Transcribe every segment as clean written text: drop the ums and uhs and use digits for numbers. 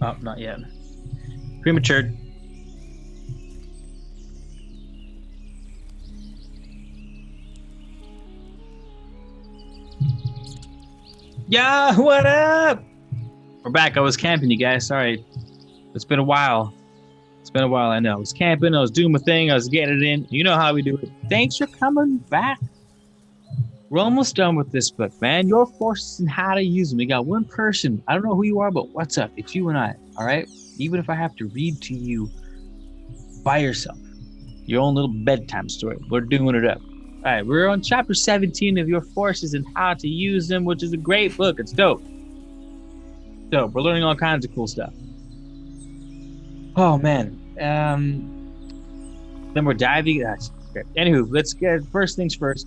Oh, not yet. Premature. Yeah, what up? We're back. I was camping, you guys. Sorry. It's been a while. It's been a while, I know. I was camping. I was doing my thing. I was getting it in. You know how we do it. Thanks for coming back. We're almost done with this book, man. Your forces and how to use them. We got one person. I don't know who you are, but what's up? It's you and I, all right? Even if I have to read to you by yourself, your own little bedtime story, we're doing it up. All right, we're on chapter 17 of Your Forces and How to Use Them, which is a great book. It's dope. Dope. We're learning all kinds of cool stuff. Oh, man. Then we're diving. That's great. Anywho, let's get first things first.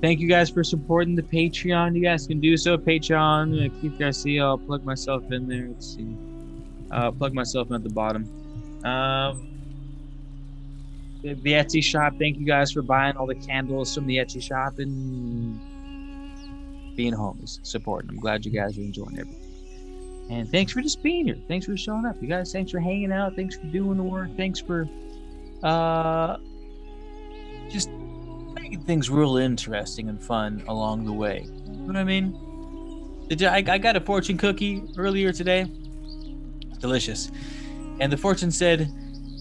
Thank you guys for supporting the Patreon. You guys can do so. Patreon, Keith Garcia. I'll plug myself in there. Let's see. Plug myself in at the bottom. The Etsy shop. Thank you guys for buying all the candles from the Etsy shop and being homies, supporting. I'm glad you guys are enjoying everything. And thanks for just being here. Thanks for showing up. You guys, thanks for hanging out. Thanks for doing the work. Thanks for just making things real interesting and fun along the way. You know what I mean? I got a fortune cookie earlier today. It's delicious. And the fortune said,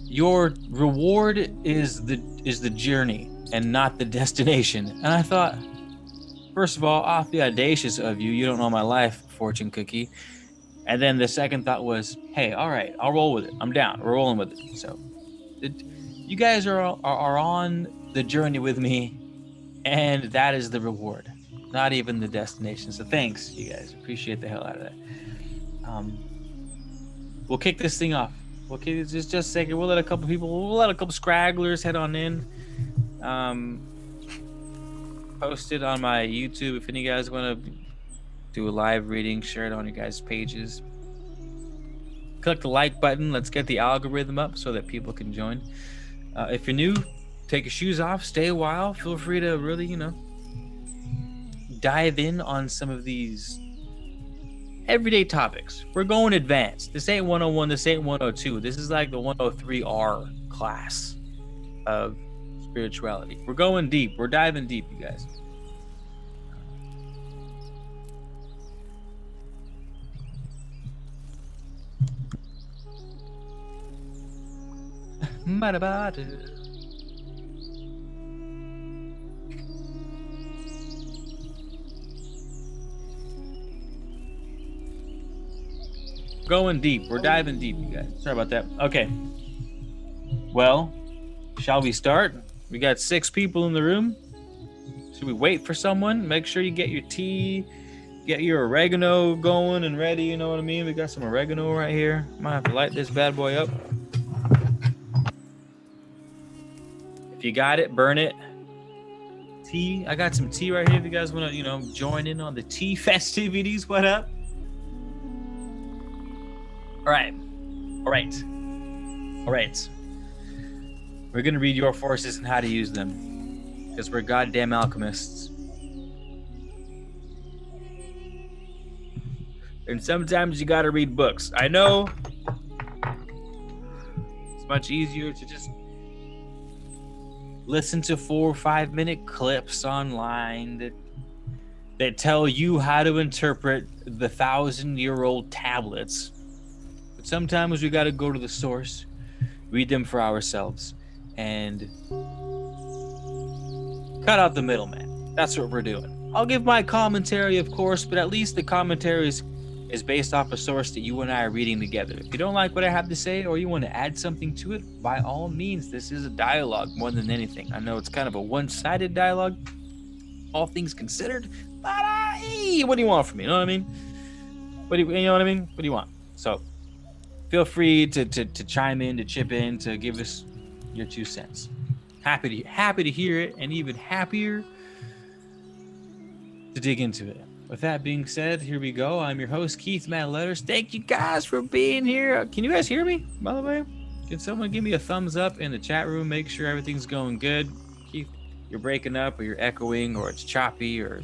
your reward is the journey and not the destination. And I thought, first of all, awfully audacious of you. You don't know my life, fortune cookie. And then the second thought was, hey, all right, I'll roll with it. I'm down. We're rolling with it. So you guys are on the journey with me, and that is the reward, not even the destination. So thanks, you guys. Appreciate the hell out of that. We'll kick this thing off. We'll kick it just a second. We'll let a couple scragglers head on in. Post it on my YouTube if any guys want to do a live reading. Share it on your guys' pages. Click the like button. Let's get the algorithm up so that people can join. If you're new, take your shoes off, stay a while. Feel free to really, dive in on some of these everyday topics. We're going advanced. This ain't 101, this ain't 102. This is like the 103R class of spirituality. We're going deep. We're diving deep, you guys. Going deep. We're diving deep, you guys. Sorry about that. Okay. Well, shall we start? We got 6 people in the room. Should we wait for someone? Make sure you get your tea, get your oregano going and ready. You know what I mean? We got some oregano right here. Might have to light this bad boy up. If you got it, burn it. Tea. I got some tea right here. If you guys want to, join in on the tea festivities, what up? All right. We're going to read Your Forces and How to Use Them, because we're goddamn alchemists. And sometimes you got to read books. I know it's much easier to just listen to 4 or 5 minute clips online that tell you how to interpret the 1,000-year-old tablets. But sometimes we got to go to the source, read them for ourselves, and cut out the middleman. That's what we're doing. I'll give my commentary, of course, but at least the commentary is based off a source that you and I are reading together. If you don't like what I have to say or you want to add something to it, by all means, this is a dialogue more than anything. I know it's kind of a one-sided dialogue, all things considered, but what do you want from me? You know what I mean? What do you want? So feel free to chime in, to chip in, to give us your 2 cents. Happy to hear it, and even happier to dig into it. With that being said, here we go. I'm your host, Keith Mad Letters. Thank you guys for being here. Can you guys hear me, by the way? Can someone give me a thumbs up in the chat room? Make sure everything's going good. Keith, you're breaking up, or you're echoing, or it's choppy, or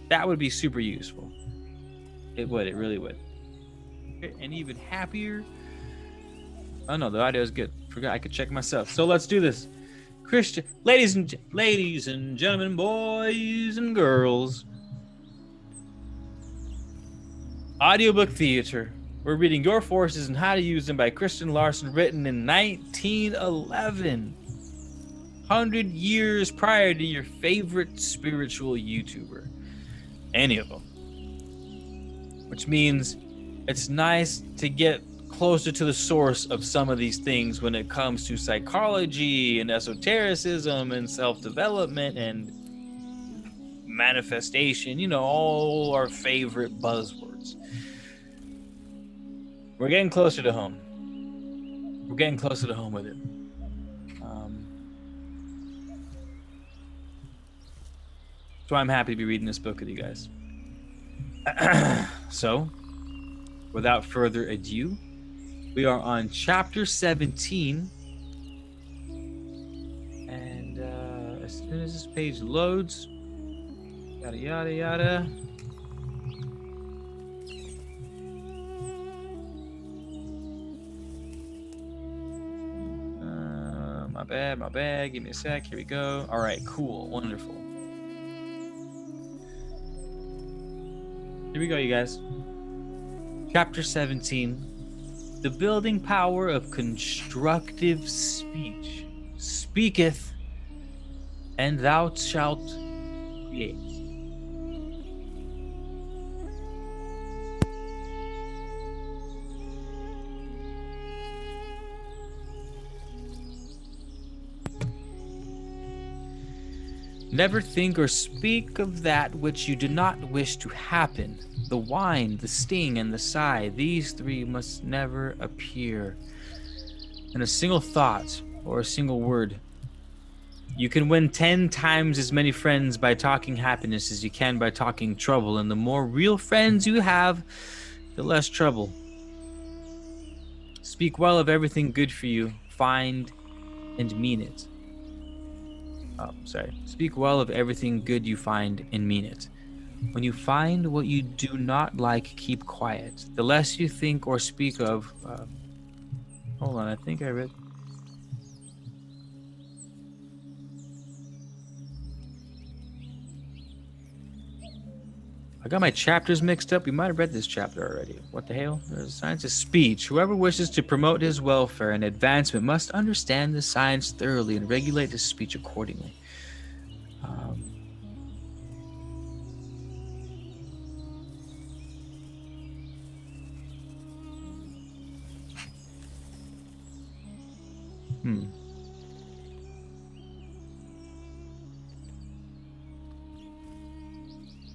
that would be super useful. It would. It really would. And even happier. Oh no, the audio is good. Forgot I could check myself. So let's do this. Christian, ladies and gentlemen, boys and girls. Audiobook Theater. We're reading Your Forces and How to Use Them by Kristen Larson, written in 1911. 100 years prior to your favorite spiritual YouTuber. Any of them. Which means it's nice to get closer to the source of some of these things when it comes to psychology and esotericism and self-development and manifestation, you know, all our favorite buzzwords. We're getting closer to home. We're getting closer to home with it. So I'm happy to be reading this book with you guys. So, without further ado, we are on chapter 17. And as soon as this page loads, yada, yada, yada. My bad. Give me a sec. Here we go. All right, cool. Wonderful. Here we go, you guys. Chapter 17. The building power of constructive speech. Speaketh, and thou shalt create. Never think or speak of that which you do not wish to happen. The whine, the sting, and the sigh, these three must never appear in a single thought or a single word. You can win 10 times as many friends by talking happiness as you can by talking trouble, and the more real friends you have, the less trouble. Speak well of everything good for you, find and mean it. Speak well of everything good you find and mean it. When you find what you do not like, keep quiet. The less you think or speak of... hold on, I think I read... I got my chapters mixed up. You might have read this chapter already. What the hell? There's a science of speech. Whoever wishes to promote his welfare and advancement must understand the science thoroughly and regulate his speech accordingly.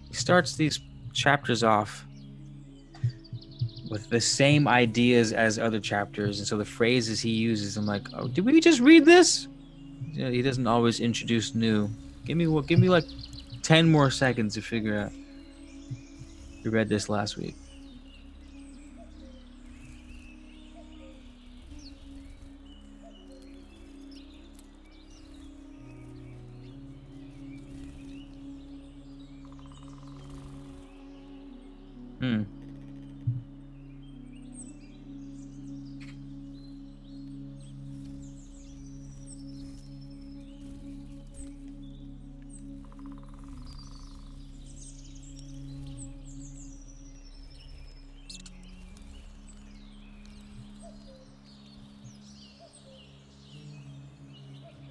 He starts these chapters off with the same ideas as other chapters, and so the phrases he uses, I'm like, oh, did we just read this? You know, he doesn't always introduce new. Give me like 10 more seconds to figure out. We read this last week.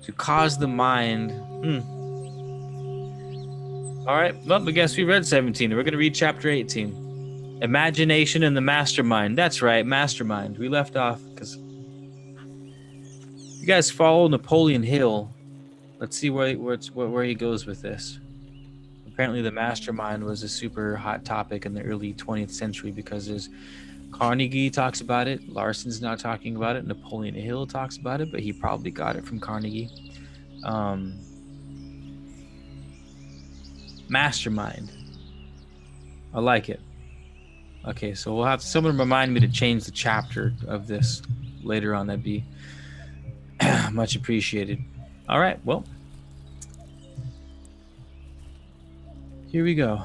To cause the mind. All right. Well, I guess we read 17. We're going to read chapter 18. Imagination and the mastermind. That's right, mastermind. We left off because you guys follow Napoleon Hill. Let's see where he goes with this. Apparently, the mastermind was a super hot topic in the early 20th century because there's Carnegie talks about it. Larson's not talking about it. Napoleon Hill talks about it, but he probably got it from Carnegie. Mastermind. I like it. Okay, so we'll have someone remind me to change the chapter of this later on. That'd be much appreciated. All right, well, here we go.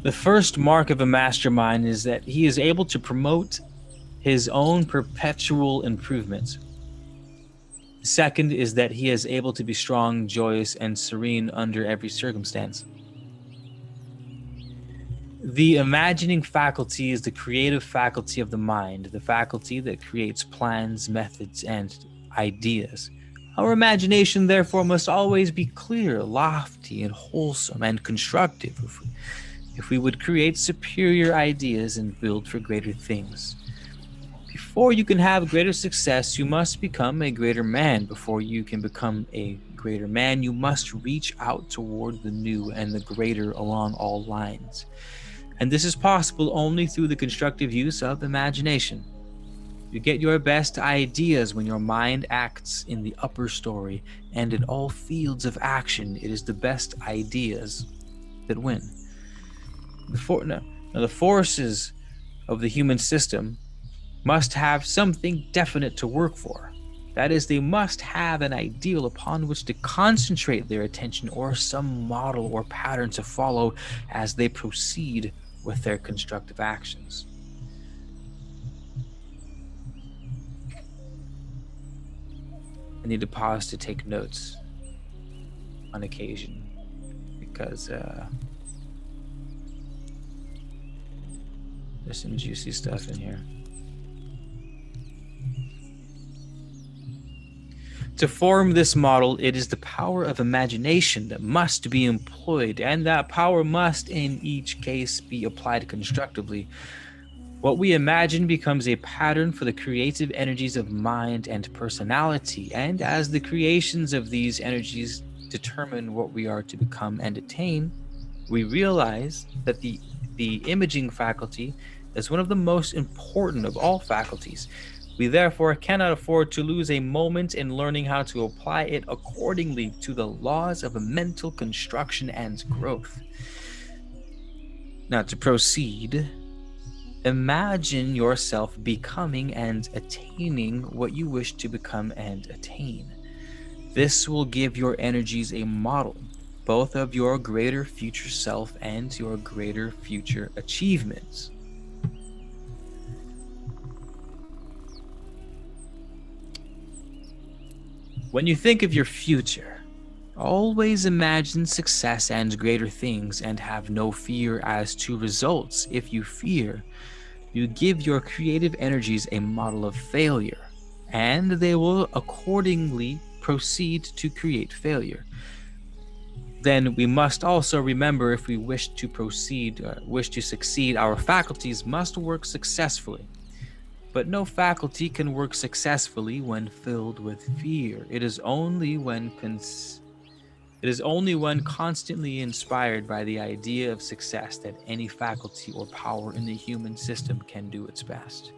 The first mark of a mastermind is that he is able to promote his own perpetual improvement. The second is that he is able to be strong, joyous, and serene under every circumstance. The imagining faculty is the creative faculty of the mind, the faculty that creates plans, methods, and ideas. Our imagination, therefore, must always be clear, lofty, and wholesome, and constructive if we would create superior ideas and build for greater things. Before you can have greater success, you must become a greater man. Before you can become a greater man, you must reach out toward the new and the greater along all lines. And this is possible only through the constructive use of imagination. You get your best ideas when your mind acts in the upper story, and in all fields of action, it is the best ideas that win. The forces of the human system must have something definite to work for. That is, they must have an ideal upon which to concentrate their attention, or some model or pattern to follow as they proceed with their constructive actions. I need to pause to take notes on occasion because there's some juicy stuff in here. To form this model, it is the power of imagination that must be employed, and that power must in each case be applied constructively. What we imagine becomes a pattern for the creative energies of mind and personality, and as the creations of these energies determine what we are to become and attain, we realize that the imaging faculty is one of the most important of all faculties. We therefore cannot afford to lose a moment in learning how to apply it accordingly to the laws of mental construction and growth. Now, to proceed, imagine yourself becoming and attaining what you wish to become and attain. This will give your energies a model, both of your greater future self and your greater future achievements. When you think of your future, always imagine success and greater things, and have no fear as to results. If you fear, you give your creative energies a model of failure, and they will accordingly proceed to create failure. Then we must also remember, if we wish to succeed, our faculties must work successfully. But no faculty can work successfully when filled with fear. It is only when constantly inspired by the idea of success that any faculty or power in the human system can do its best.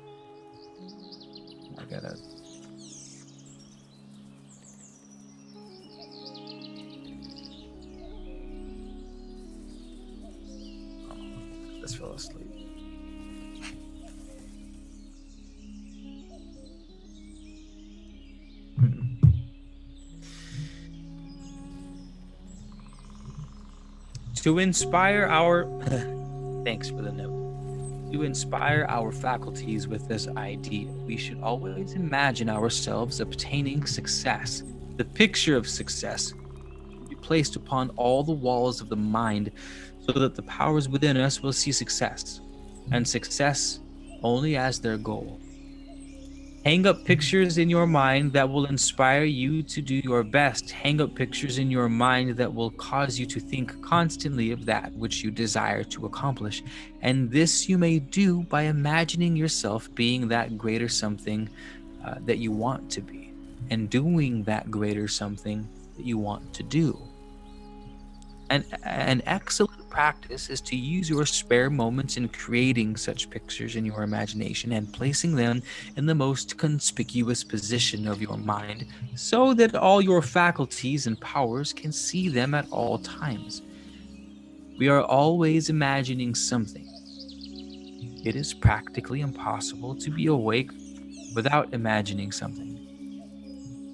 Let's fall asleep. To inspire our thanks for the note. To inspire our faculties with this idea, we should always imagine ourselves obtaining success. The picture of success will be placed upon all the walls of the mind, so that the powers within us will see success, and success only as their goal. Hang up pictures in your mind that will inspire you to do your best. Hang up pictures in your mind that will cause you to think constantly of that which you desire to accomplish. And this you may do by imagining yourself being that greater something that you want to be, and doing that greater something that you want to do. And an excellent practice is to use your spare moments in creating such pictures in your imagination and placing them in the most conspicuous position of your mind, so that all your faculties and powers can see them at all times. We are always imagining something. It is practically impossible to be awake without imagining something.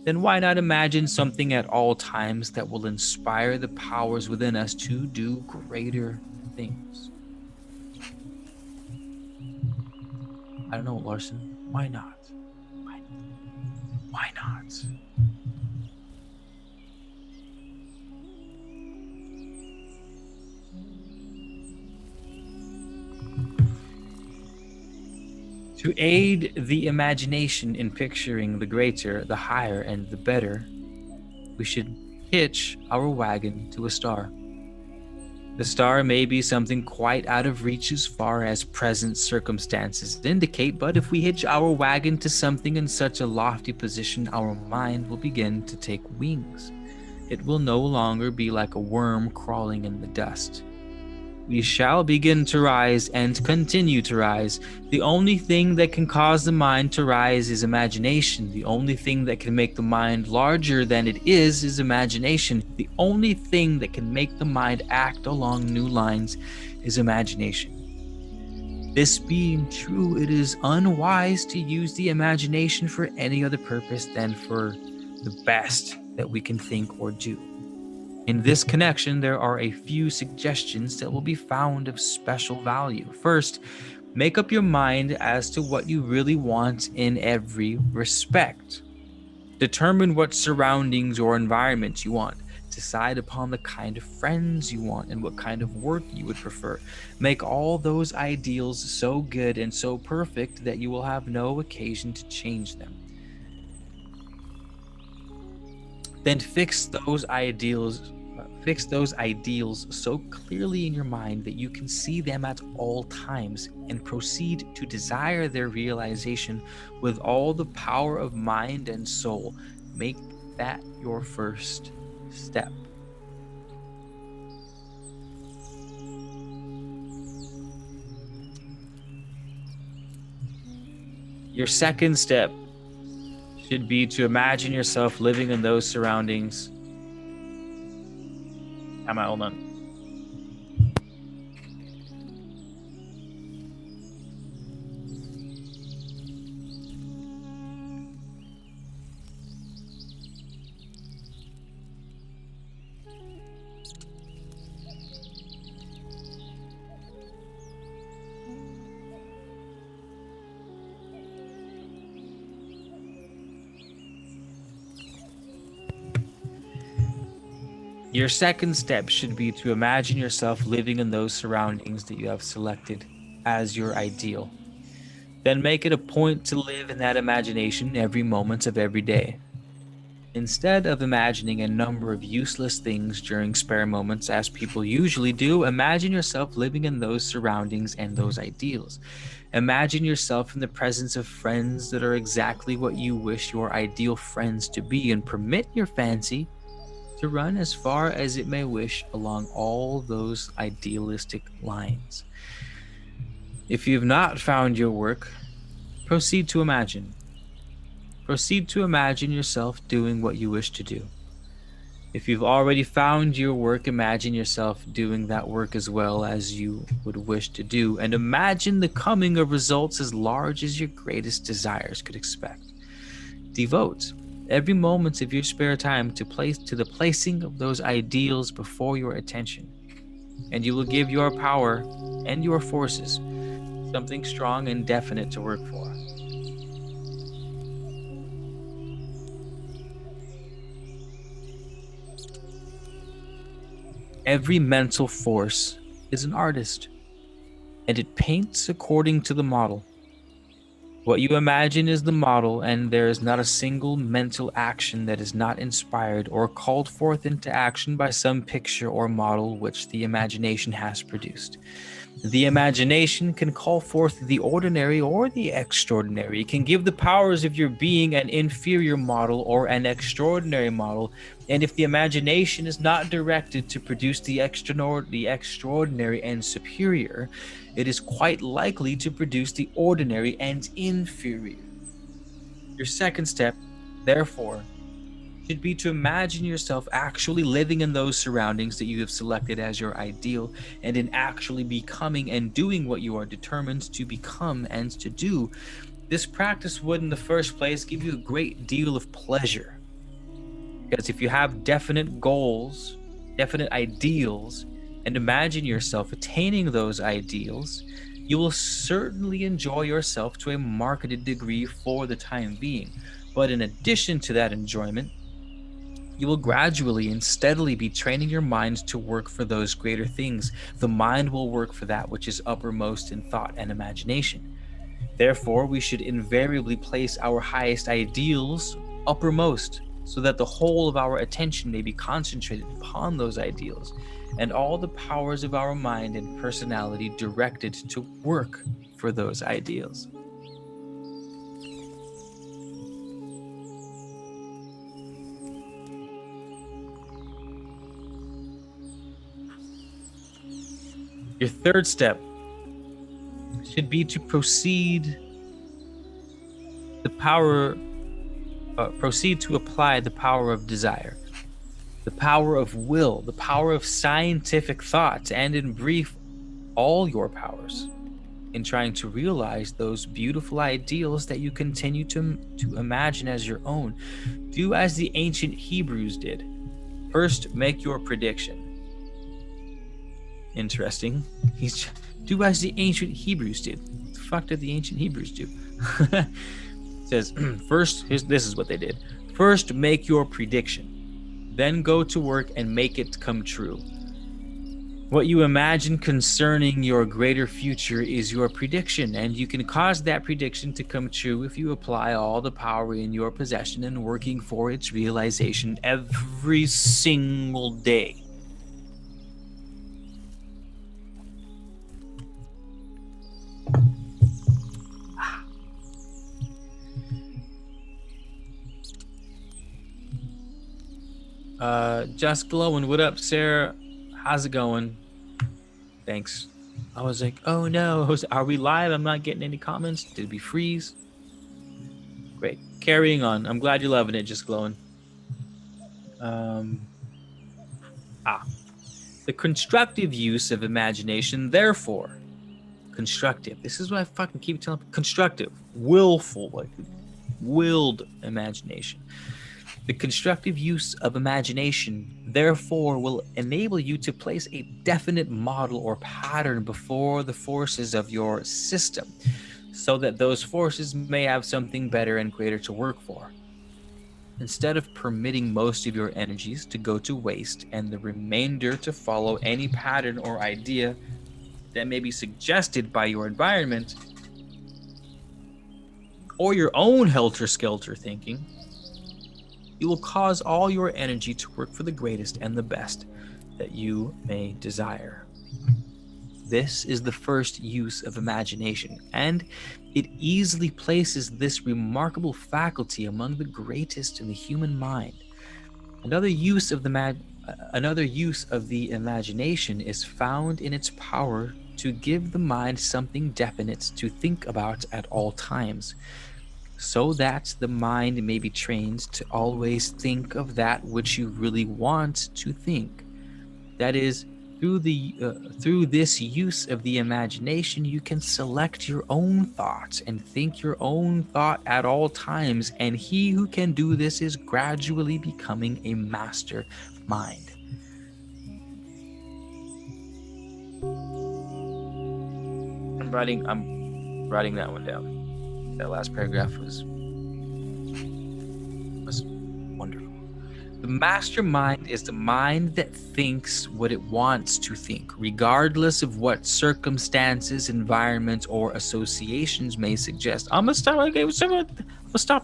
Then why not imagine something at all times that will inspire the powers within us to do greater things? I don't know, Larson. Why not? Why not? To aid the imagination in picturing the greater, the higher, and the better, we should hitch our wagon to a star. The star may be something quite out of reach as far as present circumstances indicate, but if we hitch our wagon to something in such a lofty position, our mind will begin to take wings. It will no longer be like a worm crawling in the dust. We shall begin to rise and continue to rise. The only thing that can cause the mind to rise is imagination. The only thing that can make the mind larger than it is imagination. The only thing that can make the mind act along new lines is imagination. This being true, it is unwise to use the imagination for any other purpose than for the best that we can think or do. In this connection, there are a few suggestions that will be found of special value. First, make up your mind as to what you really want in every respect. Determine what surroundings or environments you want. Decide upon the kind of friends you want and what kind of work you would prefer. Make all those ideals so good and so perfect that you will have no occasion to change them. Then fix those ideals so clearly in your mind that you can see them at all times, and proceed to desire their realization with all the power of mind and soul. Make that your first step. Your second step should be to imagine yourself living in those surroundings. Hold on. Your second step should be to imagine yourself living in those surroundings that you have selected as your ideal. Then make it a point to live in that imagination every moment of every day. Instead of imagining a number of useless things during spare moments, as people usually do, imagine yourself living in those surroundings and those ideals. Imagine yourself in the presence of friends that are exactly what you wish your ideal friends to be, and permit your fancy to run as far as it may wish along all those idealistic lines. If you've not found your work, proceed to imagine. Proceed to imagine yourself doing what you wish to do. If you've already found your work, imagine yourself doing that work as well as you would wish to do, and imagine the coming of results as large as your greatest desires could expect. Devote every moment of your spare time to the placing of those ideals before your attention, and you will give your power and your forces something strong and definite to work for. Every mental force is an artist, and it paints according to the model. What you imagine is the model, and there is not a single mental action that is not inspired or called forth into action by some picture or model which the imagination has produced. The imagination can call forth the ordinary or the extraordinary. It can give the powers of your being an inferior model or an extraordinary model, and if the imagination is not directed to produce the extraordinary and superior, it is quite likely to produce the ordinary and inferior. Your second step, therefore, should be to imagine yourself actually living in those surroundings that you have selected as your ideal, and in actually becoming and doing what you are determined to become and to do. This practice would, in the first place, give you a great deal of pleasure. Because if you have definite goals, definite ideals, and imagine yourself attaining those ideals, You will certainly enjoy yourself to a marketed degree for the time being, but in addition to that enjoyment, you will gradually and steadily be training your mind to work for those greater things. The mind will work for that which is uppermost in thought and imagination. Therefore, we should invariably place our highest ideals uppermost, so that the whole of our attention may be concentrated upon those ideals, and all the powers of our mind and personality directed to work for those ideals. Your third step should be to proceed to apply the power of desire, the power of will, the power of scientific thought, and in brief, all your powers in trying to realize those beautiful ideals that you continue to imagine as your own. Do as the ancient Hebrews did. First, make your prediction. Interesting. Do as the ancient Hebrews did. What the fuck did the ancient Hebrews do? It says, this is what they did. First, make your prediction. Then go to work and make it come true. What you imagine concerning your greater future is your prediction, and you can cause that prediction to come true if you apply all the power in your possession and working for its realization every single day. Just glowing. What up, Sarah? How's it going? Thanks. I was like, oh no, are we live? I'm not getting any comments. Did we freeze? Great. Carrying on. I'm glad you're loving it, Just glowing. The constructive use of imagination, therefore, constructive. This is what I fucking keep telling people. Constructive, willful, like willed imagination. The constructive use of imagination, therefore, will enable you to place a definite model or pattern before the forces of your system, so that those forces may have something better and greater to work for. Instead of permitting most of your energies to go to waste and the remainder to follow any pattern or idea that may be suggested by your environment or your own helter-skelter thinking, you will cause all your energy to work for the greatest and the best that you may desire. This is the first use of imagination, and it easily places this remarkable faculty among the greatest in the human mind. Another use of the imagination is found in its power to give the mind something definite to think about at all times, so that the mind may be trained to always think of that which you really want to think. That is, through this use of the imagination, you can select your own thoughts and think your own thought at all times, and he who can do this is gradually becoming a master mind. I'm writing that one down. That last paragraph was wonderful. The mastermind is the mind that thinks what it wants to think, regardless of what circumstances, environments, or associations may suggest. I'm gonna stop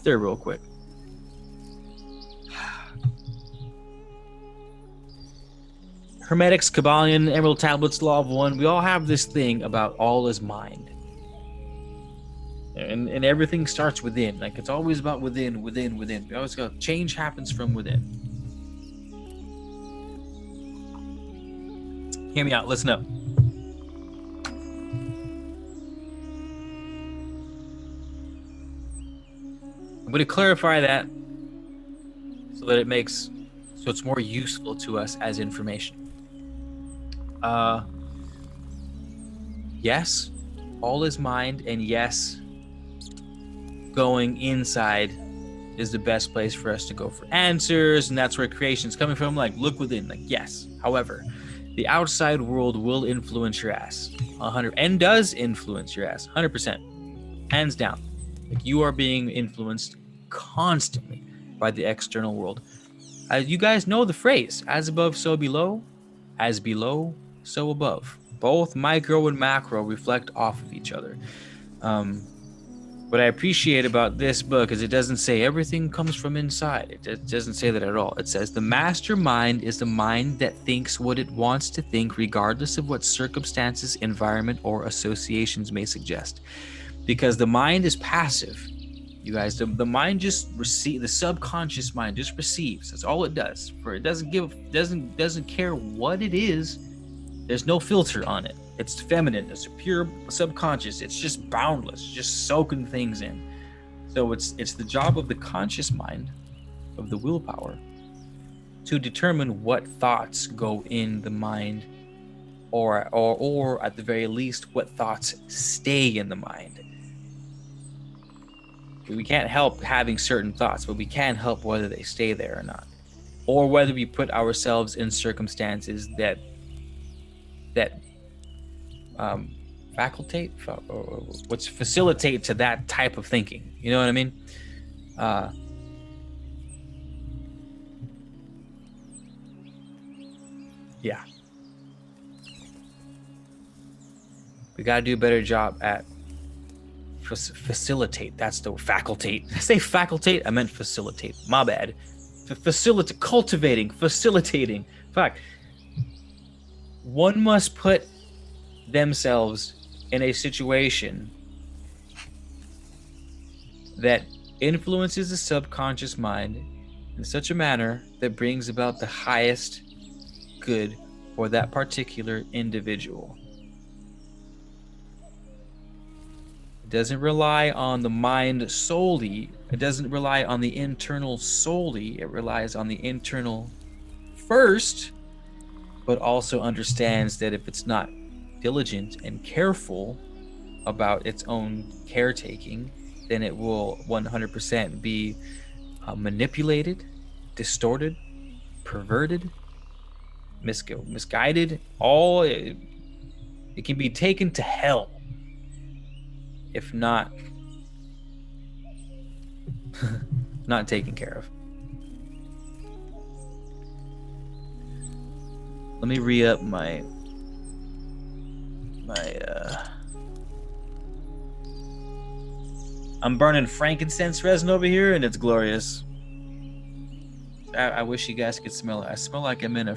there real quick. Hermetics, Kabbalion, Emerald Tablets, Law of One, we all have this thing about all is mind. And everything starts within. Like, it's always about within. We always go, change happens from within. Hear me out. Listen up. I'm going to clarify that so that it's more useful to us as information. Yes, all is mind, and yes, going inside is the best place for us to go for answers, and that's where creation's coming from. Like, look within. Like, yes. However, The outside world will influence your ass 100 and does influence your ass 100%, hands down. Like, you are being influenced constantly by the external world. You guys know the phrase, as above so below, as below so above. Both micro and macro reflect off of each other. What I appreciate about this book is it doesn't say everything comes from inside. It doesn't say that at all. It says the mastermind is the mind that thinks what it wants to think, regardless of what circumstances, environment, or associations may suggest. Because the mind is passive. You guys, the mind just receives, the subconscious mind just receives. That's all it does. For it doesn't care what it is. There's no filter on it. It's feminine. It's a pure subconscious. It's just boundless, just soaking things in. So it's the job of the conscious mind, of the willpower, to determine what thoughts go in the mind, or at the very least, what thoughts stay in the mind. We can't help having certain thoughts, but we can help whether they stay there or not, or whether we put ourselves in circumstances that facilitate to that type of thinking. You know what I mean? Yeah. We got to do a better job at facilitate. That's the facultate. Did I say facultate? I meant facilitate. My bad. Facilitate, cultivating, facilitating. Fuck. One must put themselves in a situation that influences the subconscious mind in such a manner that brings about the highest good for that particular individual. It doesn't rely on the mind solely. It doesn't rely on the internal solely. It relies on the internal first, but also understands that if it's not diligent and careful about its own caretaking, then it will 100% be manipulated, distorted, perverted, misguided. It can be taken to hell if not not taken care of. Let me re-up my I'm burning frankincense resin over here, and it's glorious. I wish you guys could smell it. I smell like I'm in a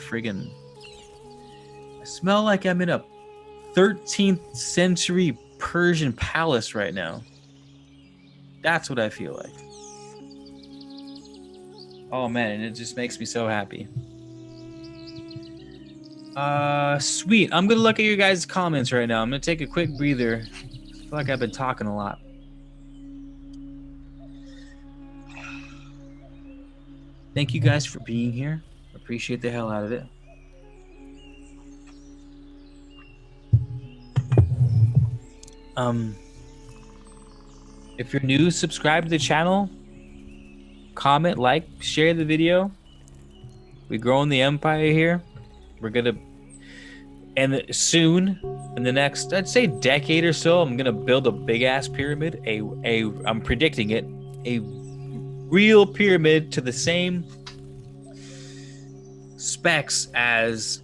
13th century Persian palace right now. That's what I feel like. Oh man, and it just makes me so happy. Sweet. I'm gonna look at your guys' comments right now. I'm gonna take a quick breather. I feel like I've been talking a lot. Thank you guys for being here. Appreciate the hell out of it. If you're new, subscribe to the channel, comment, like, share the video. We're growing the empire here. We're gonna, and soon, in the next, I'd say decade or so, I'm gonna build a big ass pyramid. I'm predicting it, a real pyramid to the same specs as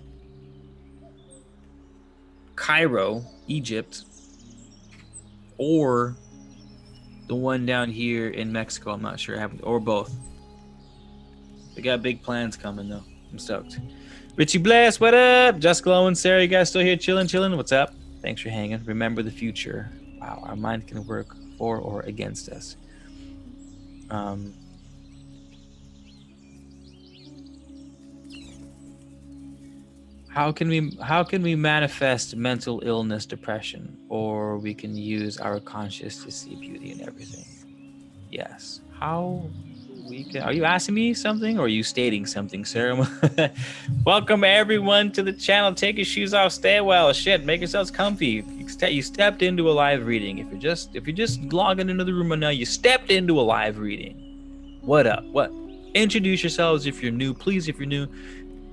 Cairo, Egypt, or the one down here in Mexico. I'm not sure, or both. They got big plans coming though. I'm stoked. Richie Bless, what up? Just glowing. Sarah, you guys still here chilling? What's up? Thanks for hanging. Remember the future. Wow, our mind can work for or against us. How can we manifest mental illness, depression, or we can use our conscious to see beauty in everything? Yes. How we can? Are you asking me something, or are you stating something, Sarah? Welcome everyone to the channel. Take your shoes off. Stay well. Shit. Make yourselves comfy. You stepped into a live reading. If you're just logging into the room right now, you stepped into a live reading. What up? What? Introduce yourselves if you're new, please. If you're new,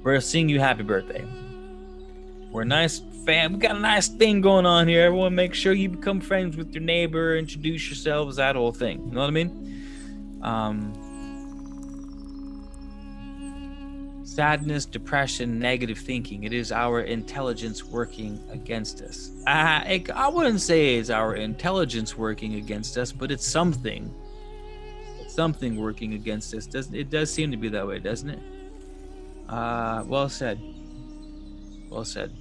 we're singing you happy birthday. We're a nice fam. We got a nice thing going on here. Everyone, make sure you become friends with your neighbor, introduce yourselves, that whole thing. You know what I mean? Sadness, depression, negative thinking. It is our intelligence working against us. I wouldn't say it's our intelligence working against us, but it's something. It's something working against us. It does seem to be that way, doesn't it? Well said. Well said.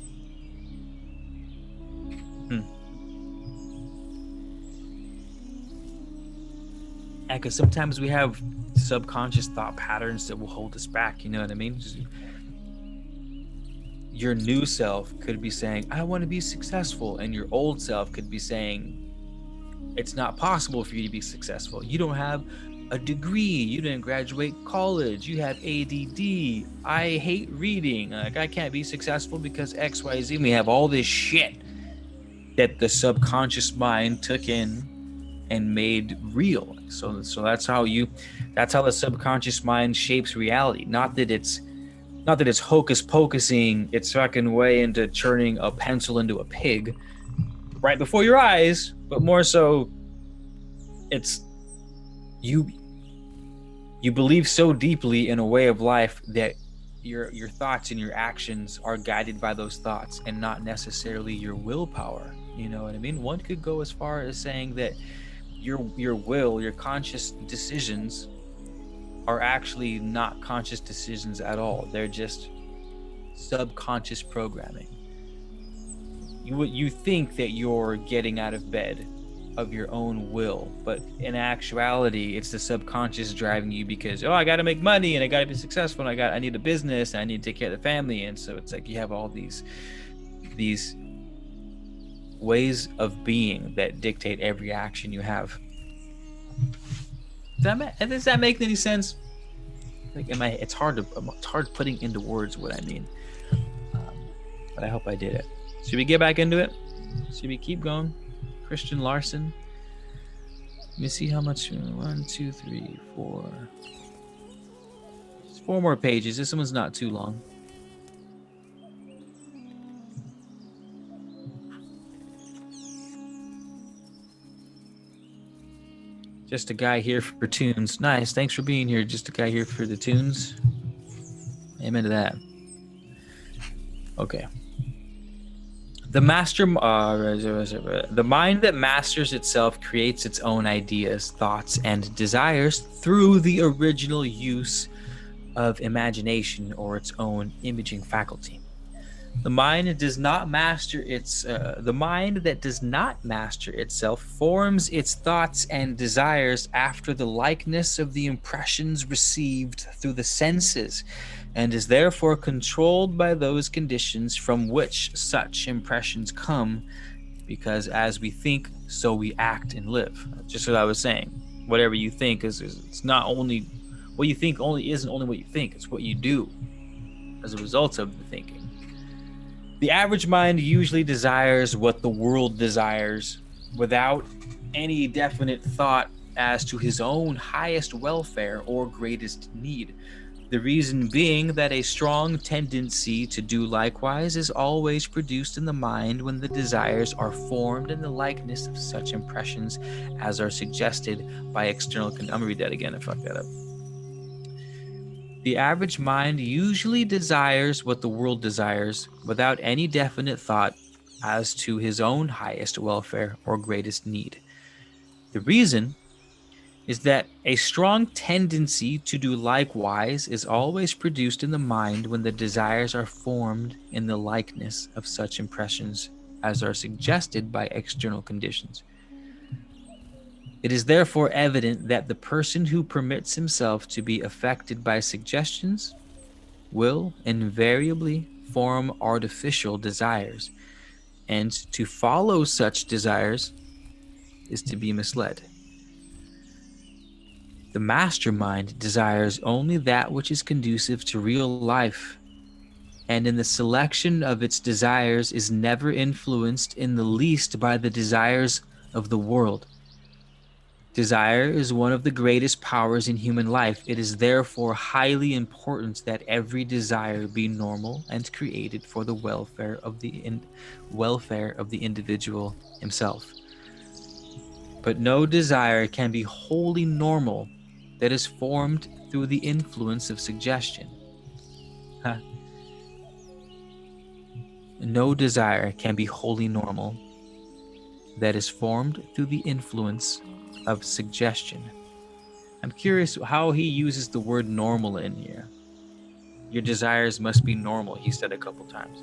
Yeah, because sometimes we have subconscious thought patterns that will hold us back. You know what I mean? Your new self could be saying, I want to be successful. And your old self could be saying, it's not possible for you to be successful. You don't have a degree. You didn't graduate college. You have ADD. I hate reading. Like, I can't be successful because XYZ. We have all this shit that the subconscious mind took in and made real. So that's how the subconscious mind shapes reality. Not that it's hocus pocusing its fucking way into turning a pencil into a pig right before your eyes, but more so it's you believe so deeply in a way of life that your thoughts and your actions are guided by those thoughts and not necessarily your willpower. You know what I mean? One could go as far as saying that your will, your conscious decisions are actually not conscious decisions at all. They're just subconscious programming. You think that you're getting out of bed of your own will, but in actuality it's the subconscious driving you because, I got to make money and I got to be successful and I need a business and I need to take care of the family. And so it's like you have all these ways of being that dictate every action you have. Does that make any sense? Like, it's hard putting into words what I mean, but I hope I did it. Should we get back into it? Should we keep going? Christian Larson. Let me see how much. 1, 2, 3, 4. It's 4 more pages. This one's not too long. Just a guy here for tunes. Nice. Thanks for being here. Just a guy here for the tunes. Amen to that. Okay. The mind that masters itself creates its own ideas, thoughts, and desires through the original use of imagination or its own imaging faculty. The mind that does not master itself forms its thoughts and desires after the likeness of the impressions received through the senses, and is therefore controlled by those conditions from which such impressions come, because as we think, so we act and live. Just what I was saying. Whatever you think it's not only what you think, isn't only what you think, it's what you do as a result of the thinking. The average mind usually desires what the world desires without any definite thought as to his own highest welfare or greatest need. The reason being that a strong tendency to do likewise is always produced in the mind when the desires are formed in the likeness of such impressions as are suggested by external. I'm going to read that again. I fucked that up. The average mind usually desires what the world desires without any definite thought as to his own highest welfare or greatest need. The reason is that a strong tendency to do likewise is always produced in the mind when the desires are formed in the likeness of such impressions as are suggested by external conditions. It is therefore evident that the person who permits himself to be affected by suggestions will invariably form artificial desires, and to follow such desires is to be misled. The mastermind desires only that which is conducive to real life, and in the selection of its desires is never influenced in the least by the desires of the world. Desire is one of the greatest powers in human life. It is therefore highly important that every desire be normal and created for the welfare of the individual himself. But no desire can be wholly normal that is formed through the influence of suggestion. Huh. No desire can be wholly normal that is formed through the influence of suggestion. I'm curious how he uses the word normal in here. Your desires must be normal, he said a couple times.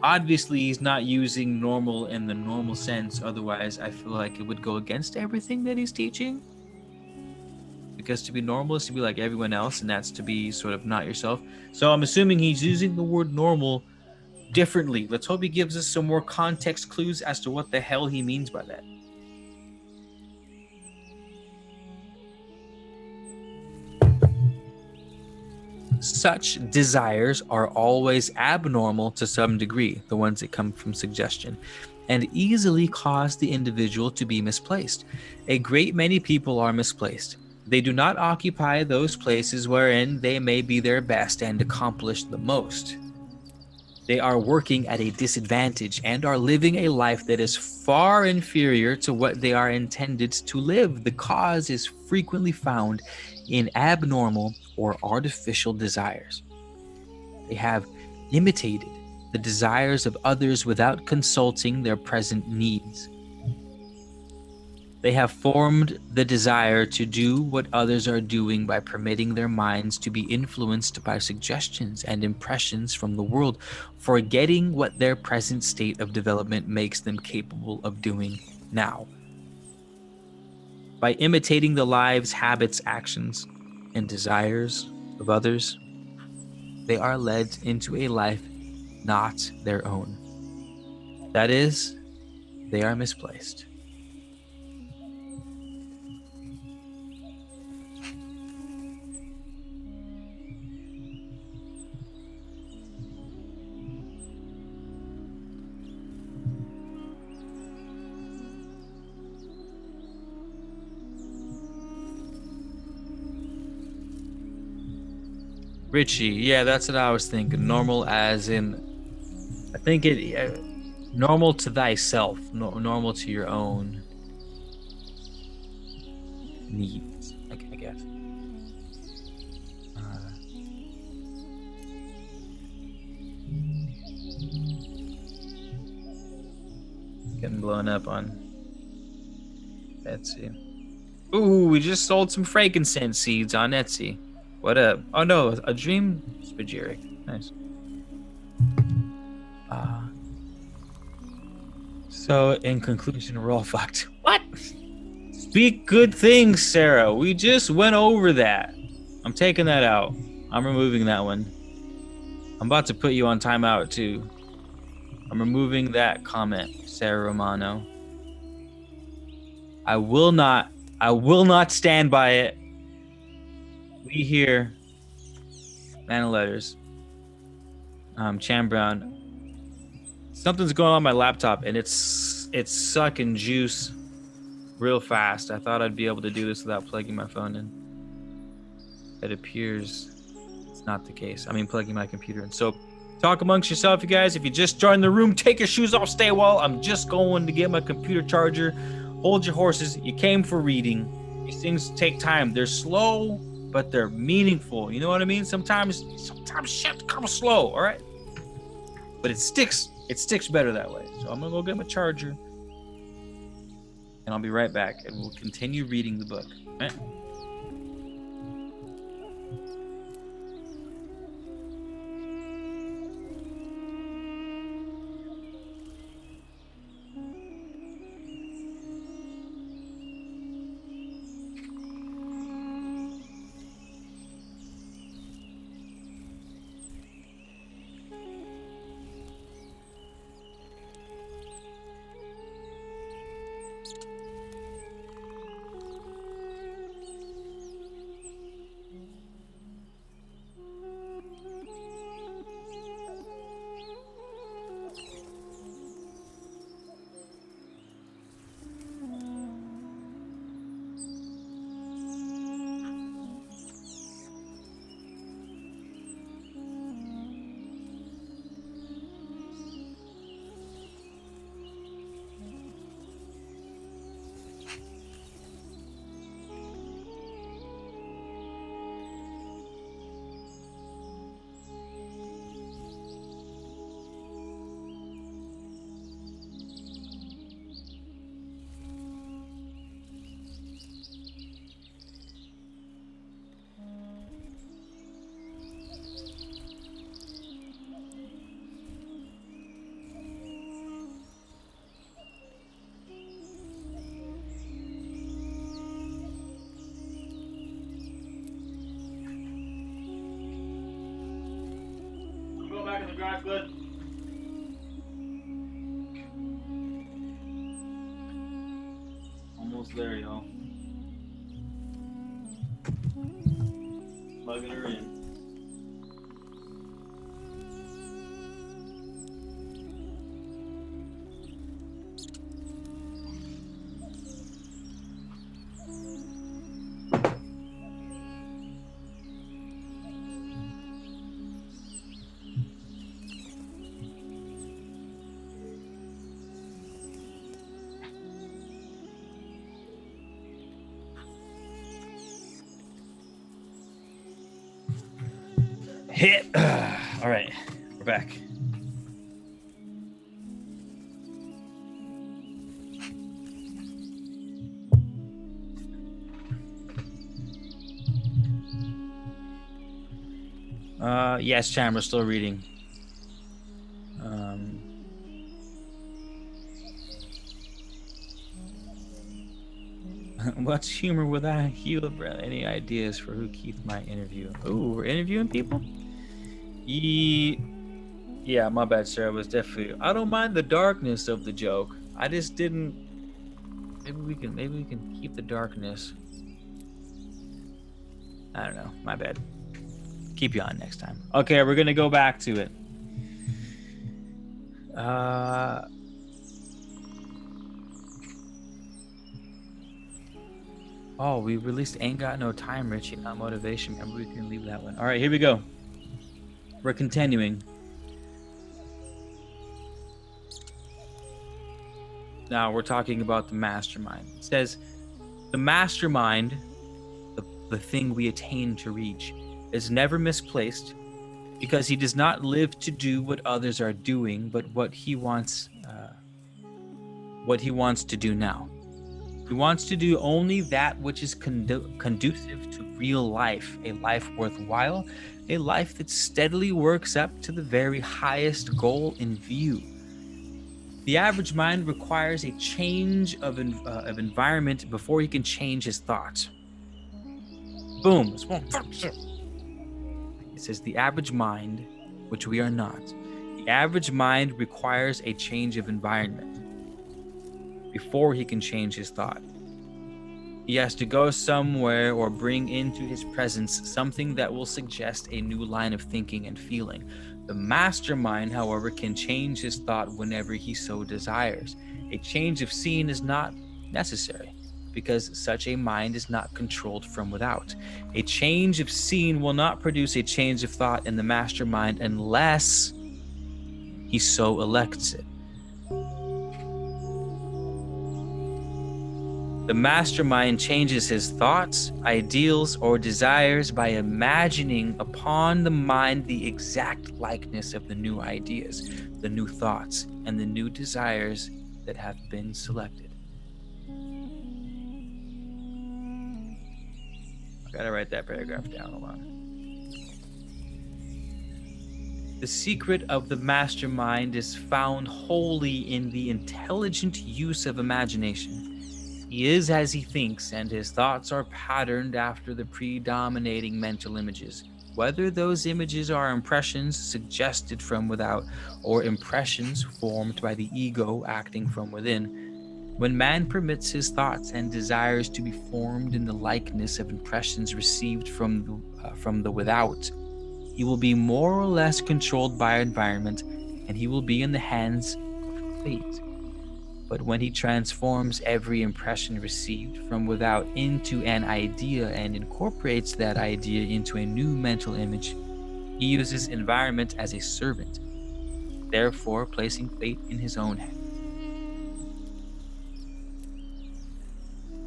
Obviously, he's not using normal in the normal sense. Otherwise, I feel like it would go against everything that he's teaching. Because to be normal is to be like everyone else, and that's to be sort of not yourself. So I'm assuming he's using the word normal differently. Let's hope he gives us some more context clues as to what the hell he means by that. Such desires are always abnormal to some degree, the ones that come from suggestion, and easily cause the individual to be misplaced. A great many people are misplaced. They do not occupy those places wherein they may be their best and accomplish the most. They are working at a disadvantage and are living a life that is far inferior to what they are intended to live. The cause is frequently found in abnormal or artificial desires. They have imitated the desires of others without consulting their present needs. They have formed the desire to do what others are doing by permitting their minds to be influenced by suggestions and impressions from the world, forgetting what their present state of development makes them capable of doing now. By imitating the lives, habits, actions, and desires of others, they are led into a life not their own. That is, they are misplaced. Richie, yeah, that's what I was thinking. Normal as in, I think normal to thyself, normal to your own needs, I guess. Getting blown up on Etsy. Ooh, we just sold some frankincense seeds on Etsy. What up? Oh no, a dream spagyric. Nice. So in conclusion, we're all fucked. What? Speak good things, Sarah. We just went over that. I'm taking that out. I'm removing that one. I'm about to put you on timeout too. I'm removing that comment, Sarah Romano. I will not stand by it. We here, man of letters. Chan Brown. Something's going on my laptop and it's sucking juice real fast. I thought I'd be able to do this without plugging my phone in. It appears it's not the case. I mean, plugging my computer in. So talk amongst yourself, you guys. If you just joined the room, take your shoes off, stay a while. I'm just going to get my computer charger. Hold your horses. You came for reading. These things take time. They're slow, but they're meaningful. You know what I mean? Sometimes shit comes slow, all right? But it sticks. It sticks better that way. So I'm gonna go get my charger, and I'll be right back, and we'll continue reading the book. All right? the garage, bud. Almost there, y'all. Plugging her in. Hit. All right, we're back. Yes, Chan, we're still reading. What's humor without humor, bro? Any ideas for who Keith might interview? Oh, we're interviewing people? Yeah, my bad, sir. I was definitely. I don't mind the darkness of the joke. I just didn't. Maybe we can keep the darkness. I don't know. My bad. Keep you on next time. Okay, we're gonna go back to it. Oh, we released Ain't Got No Time, Richie, not Motivation. Maybe we can leave that one. All right, here we go. We're continuing. Now we're talking about the mastermind. It says, the mastermind, the thing we attain to reach, is never misplaced because he does not live to do what others are doing, but what he wants to do now. He wants to do only that which is conducive to real life, a life worthwhile, a life that steadily works up to the very highest goal in view. The average mind requires a change of environment before he can change his thoughts. Boom. It says the average mind, which we are not, the average mind requires a change of environment before he can change his thought. He has to go somewhere or bring into his presence something that will suggest a new line of thinking and feeling. The mastermind, however, can change his thought whenever he so desires. A change of scene is not necessary because such a mind is not controlled from without. A change of scene will not produce a change of thought in the mastermind unless he so elects it. The mastermind changes his thoughts, ideals, or desires by imagining upon the mind the exact likeness of the new ideas, the new thoughts, and the new desires that have been selected. I gotta write that paragraph down, hold on. The secret of the mastermind is found wholly in the intelligent use of imagination. He is as he thinks, and his thoughts are patterned after the predominating mental images. Whether those images are impressions suggested from without or impressions formed by the ego acting from within, when man permits his thoughts and desires to be formed in the likeness of impressions received from the without, he will be more or less controlled by environment, and he will be in the hands of fate. But when he transforms every impression received from without into an idea and incorporates that idea into a new mental image, he uses environment as a servant, therefore placing fate in his own hands.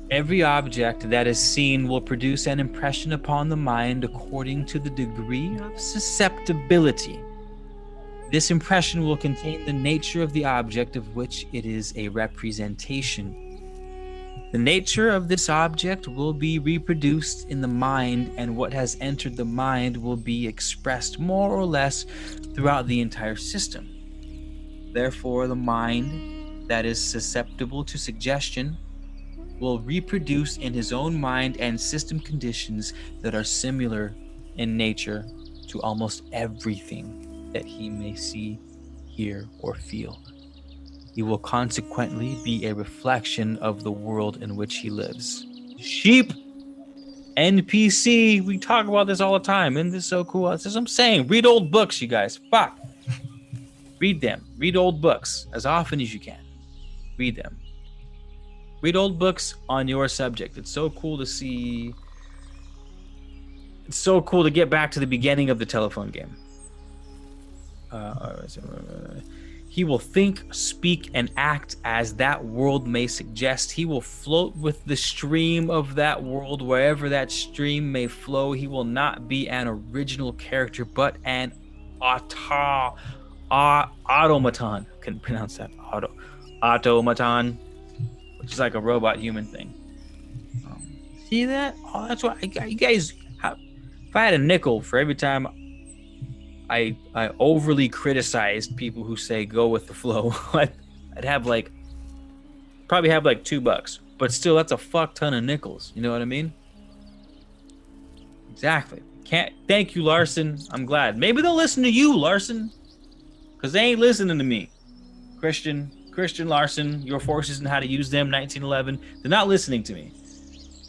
Every object that is seen will produce an impression upon the mind according to the degree of susceptibility. This impression will contain the nature of the object of which it is a representation. The nature of this object will be reproduced in the mind, and what has entered the mind will be expressed more or less throughout the entire system. Therefore, the mind that is susceptible to suggestion will reproduce in his own mind and system conditions that are similar in nature to almost everything that he may see, hear, or feel. He will consequently be a reflection of the world in which he lives. Sheep, NPC, we talk about this all the time. Isn't this so cool? That's what I'm saying. Read old books, you guys. Fuck. Read them. Read old books as often as you can. Read them. Read old books on your subject. It's so cool to see. It's so cool to get back to the beginning of the telephone game. He will think, speak, and act as that world may suggest. He will float with the stream of that world wherever that stream may flow. He will not be an original character, but an automaton. Couldn't pronounce that. Automaton, which is like a robot human thing. See that? Oh, that's why you guys. If I had a nickel for every time I overly criticized people who say go with the flow, I'd probably have like $2, but still that's a fuck ton of nickels. You know what I mean? Exactly. Thank you, Larson. I'm glad. Maybe they'll listen to you, Larson, because they ain't listening to me. Christian Larson, Your Forces and How to Use Them, 1911. They're not listening to me.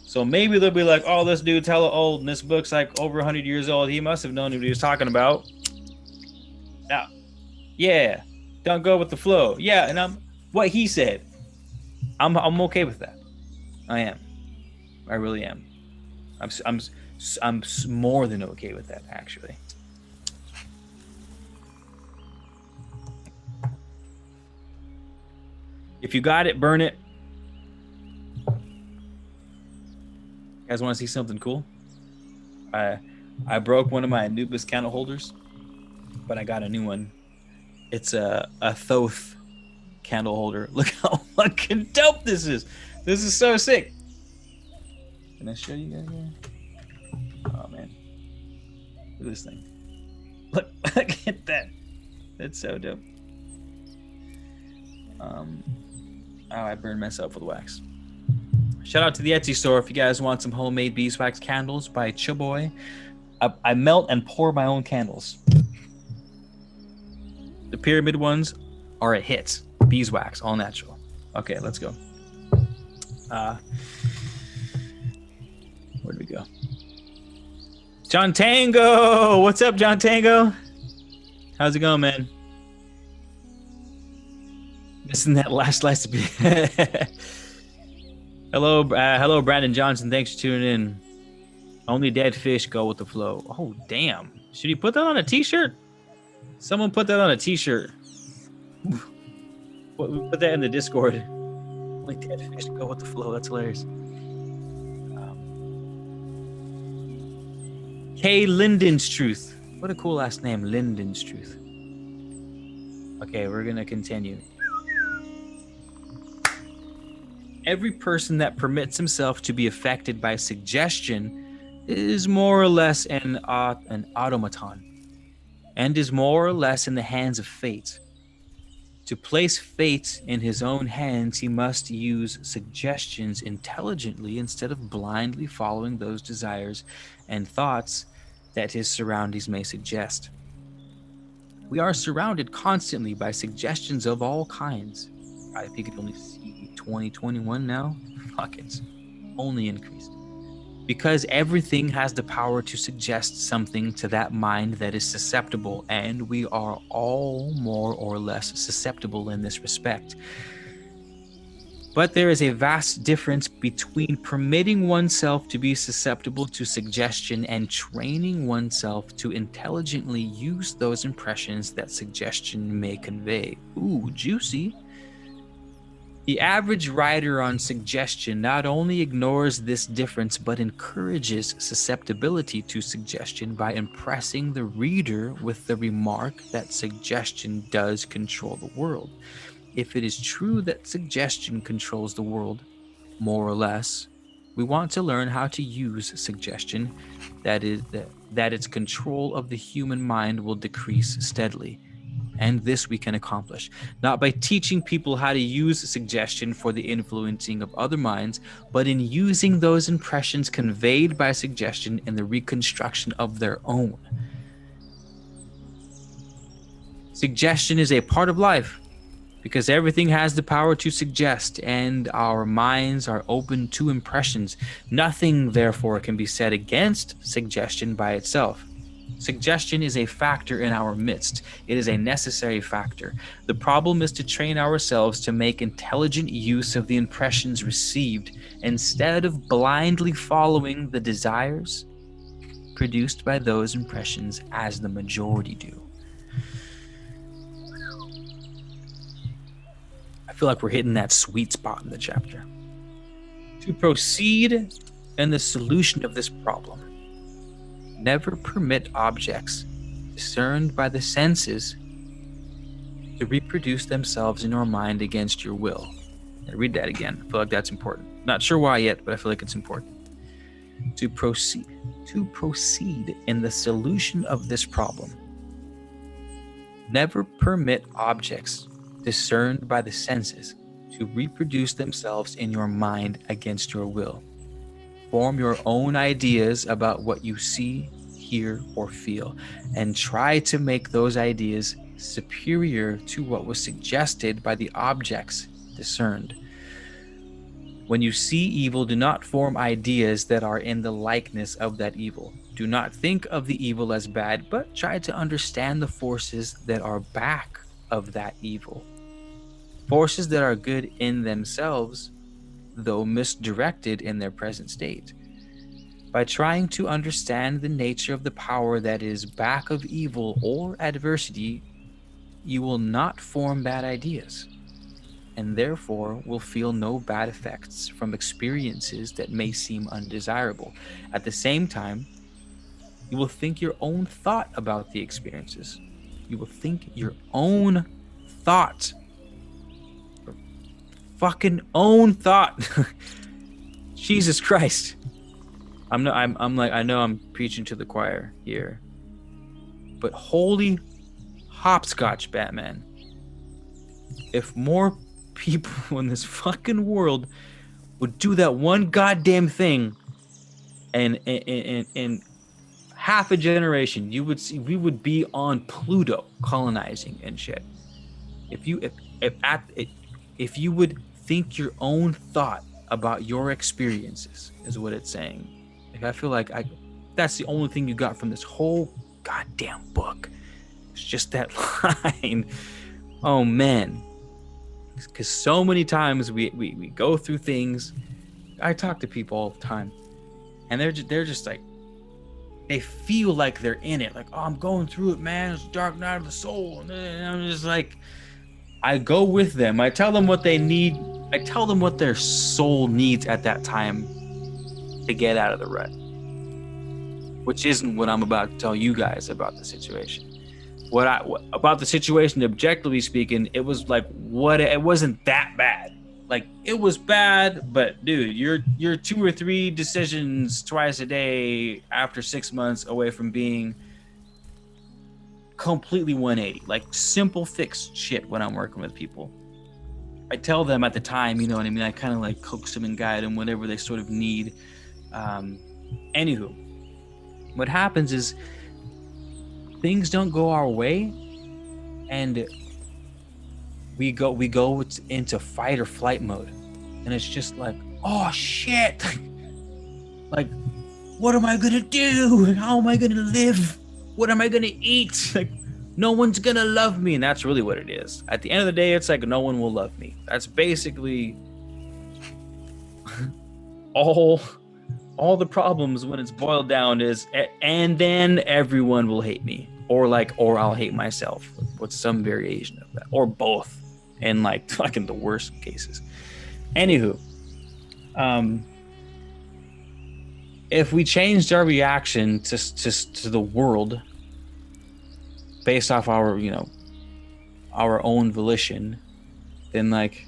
So maybe they'll be like, oh, this dude's hella old, and this book's like over 100 years old. He must have known what he was talking about. Now, yeah, don't go with the flow. Yeah, and what he said. I'm okay with that. I am. I really am. I'm more than okay with that, actually. If you got it, burn it. You guys want to see something cool? I broke one of my Anubis candle holders, but I got a new one. It's a Thoth candle holder. Look how fucking dope this is. This is so sick. Can I show you guys here? Oh man, look at this thing. Look at that. That's so dope. Oh, I burned myself with wax. Shout out to the Etsy store if you guys want some homemade beeswax candles by Chaboy. I melt and pour my own candles. The pyramid ones are a hit. Beeswax, all natural. Okay, let's go. Where'd we go? John Tango! What's up, John Tango? How's it going, man? Missing that last slice of beef. Hello, Brandon Johnson. Thanks for tuning in. Only dead fish go with the flow. Oh, damn. Should he put that on a t-shirt? Someone put that on a t-shirt. Put that in the Discord. Only dead fish go with the flow. That's hilarious. K. Linden's Truth. What a cool last name, Linden's Truth. Okay, we're going to continue. Every person that permits himself to be affected by suggestion is more or less an automaton, and is more or less in the hands of fate. To place fate in his own hands, he must use suggestions intelligently instead of blindly following those desires and thoughts that his surroundings may suggest. We are surrounded constantly by suggestions of all kinds. If you could only see 2021 now, fuck, it's only increased. Because everything has the power to suggest something to that mind that is susceptible, and we are all more or less susceptible in this respect. But there is a vast difference between permitting oneself to be susceptible to suggestion and training oneself to intelligently use those impressions that suggestion may convey. Ooh, juicy. The average writer on suggestion not only ignores this difference, but encourages susceptibility to suggestion by impressing the reader with the remark that suggestion does control the world. If it is true that suggestion controls the world, more or less, we want to learn how to use suggestion, that its control of the human mind will decrease steadily. And this we can accomplish, not by teaching people how to use suggestion for the influencing of other minds, but in using those impressions conveyed by suggestion in the reconstruction of their own. Suggestion is a part of life because everything has the power to suggest, and our minds are open to impressions. Nothing, therefore, can be said against suggestion by itself. Suggestion is a factor in our midst. It is a necessary factor. The problem is to train ourselves to make intelligent use of the impressions received instead of blindly following the desires produced by those impressions as the majority do. I feel like we're hitting that sweet spot in the chapter. To proceed in the solution of this problem, never permit objects discerned by the senses to reproduce themselves in your mind against your will. I read that again. I feel like that's important. Not sure why yet, but I feel like it's important. To proceed in the solution of this problem, never permit objects discerned by the senses to reproduce themselves in your mind against your will. Form your own ideas about what you see, hear, or feel, and try to make those ideas superior to what was suggested by the objects discerned. When you see evil, do not form ideas that are in the likeness of that evil. Do not think of the evil as bad, but try to understand the forces that are back of that evil. Forces that are good in themselves, though misdirected in their present state. By trying to understand the nature of the power that is back of evil or adversity, you will not form bad ideas, and therefore will feel no bad effects from experiences that may seem undesirable. At the same time, you will think your own thought about the experiences. You will think your own thought. Fucking own thought. Jesus Christ. I'm like, I know I'm preaching to the choir here, but holy hopscotch, Batman. If more people in this fucking world would do that one goddamn thing, and in half a generation, you would see we would be on Pluto colonizing and shit. If you would think your own thought about your experiences, is what it's saying. Like, I feel like that's the only thing you got from this whole goddamn book. It's just that line. Oh man. Because so many times we go through things. I talk to people all the time, and they're just like, they feel like they're in it. Like, oh, I'm going through it, man. It's the dark night of the soul. And I'm just like, I go with them. I tell them what they need. I tell them what their soul needs at that time to get out of the rut, which isn't what I'm about to tell you guys about the situation. What about the situation, objectively speaking, it was like, it wasn't that bad. Like, it was bad, but dude, you're 2 or 3 decisions twice a day after 6 months away from being completely 180. Like, simple fixed shit when I'm working with people. I tell them at the time, you know what I mean? I kind of like coax them and guide them whatever they sort of need. Anywho, what happens is things don't go our way, and we go into fight or flight mode, and it's just like, oh shit, like, what am I gonna do? How am I gonna live? What am I gonna eat? Like, no one's gonna love me. And that's really what it is. At the end of the day, it's like, no one will love me. That's basically all the problems when it's boiled down is, and then everyone will hate me, or I'll hate myself with some variation of that, or both, in like fucking the worst cases. Anywho, if we changed our reaction to the world based off our own volition, then like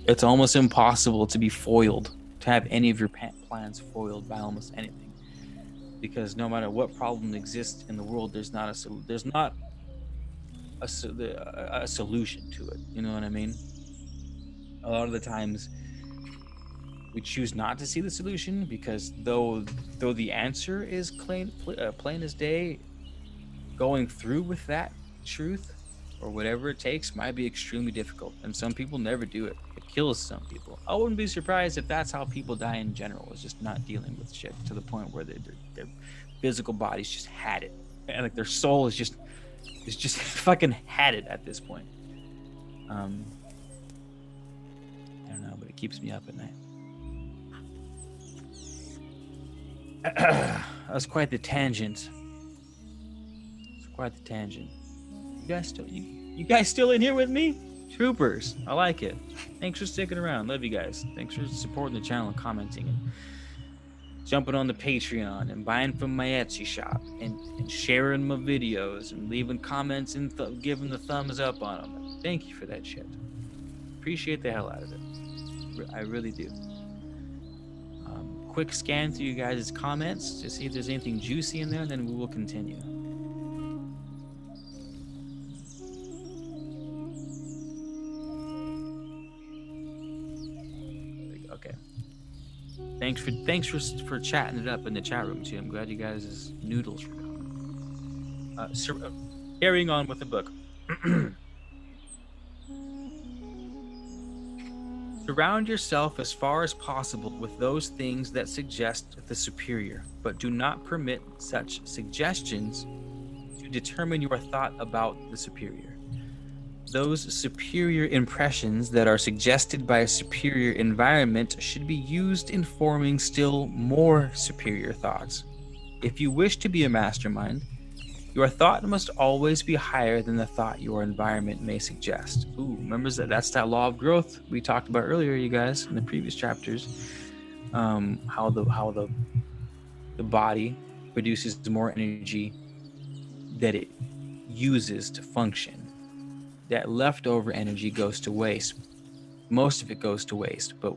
it's almost impossible to be foiled, to have any of your plans foiled by almost anything, because no matter what problem exists in the world, there's not a solution to it. You know what I mean? A lot of the times we choose not to see the solution, because though the answer is plain as day, going through with that truth or whatever it takes might be extremely difficult, and some people never do it. It kills some people. I wouldn't be surprised if that's how people die in general, is just not dealing with shit to the point where their physical bodies just had it, and like their soul is just fucking had it at this point. I don't know, but it keeps me up at night. That was quite the tangent. It's quite the tangent. You guys still in here with me? Troopers. I like it. Thanks for sticking around. Love you guys. Thanks for supporting the channel and commenting and jumping on the Patreon and buying from my Etsy shop and sharing my videos and leaving comments and giving the thumbs up on them. Thank you for that shit. Appreciate the hell out of it. I really do. Quick scan through you guys' comments to see if there's anything juicy in there, and then we will continue. Okay. Thanks for chatting it up in the chat room too. I'm glad you guys' noodles were gone. Carrying on with the book. Surround yourself as far as possible with those things that suggest the superior, but do not permit such suggestions to determine your thought about the superior. Those superior impressions that are suggested by a superior environment should be used in forming still more superior thoughts. If you wish to be a mastermind, your thought must always be higher than the thought your environment may suggest. Ooh, remember that's that law of growth we talked about earlier, you guys, in the previous chapters. How the body produces more energy that it uses to function. That leftover energy goes to waste. Most of it goes to waste, but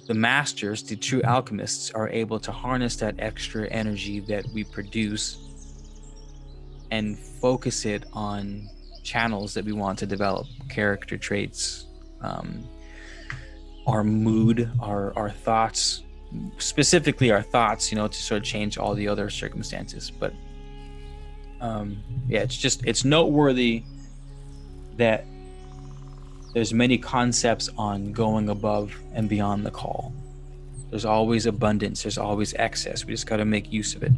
the masters, the true alchemists, are able to harness that extra energy that we produce and focus it on channels that we want to develop, character traits, our mood, our thoughts, specifically our thoughts, to sort of change all the other circumstances. But it's noteworthy that there's many concepts on going above and beyond the call. There's always abundance, there's always excess. We just got to make use of it.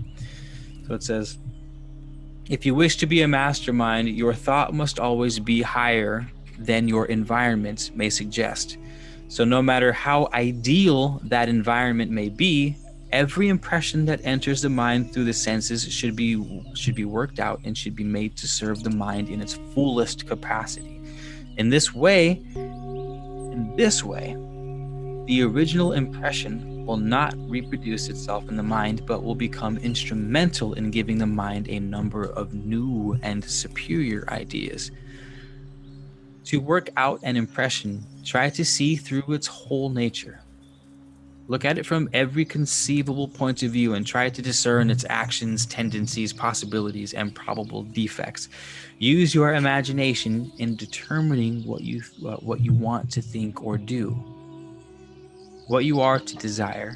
So it says, if you wish to be a mastermind, your thought must always be higher than your environment may suggest. So no matter how ideal that environment may be, every impression that enters the mind through the senses should be worked out and should be made to serve the mind in its fullest capacity. In this way, the original impression will not reproduce itself in the mind, but will become instrumental in giving the mind a number of new and superior ideas. To work out an impression, try to see through its whole nature. Look at it from every conceivable point of view and try to discern its actions, tendencies, possibilities, and probable defects. Use your imagination in determining what you want to think or do, what you are to desire,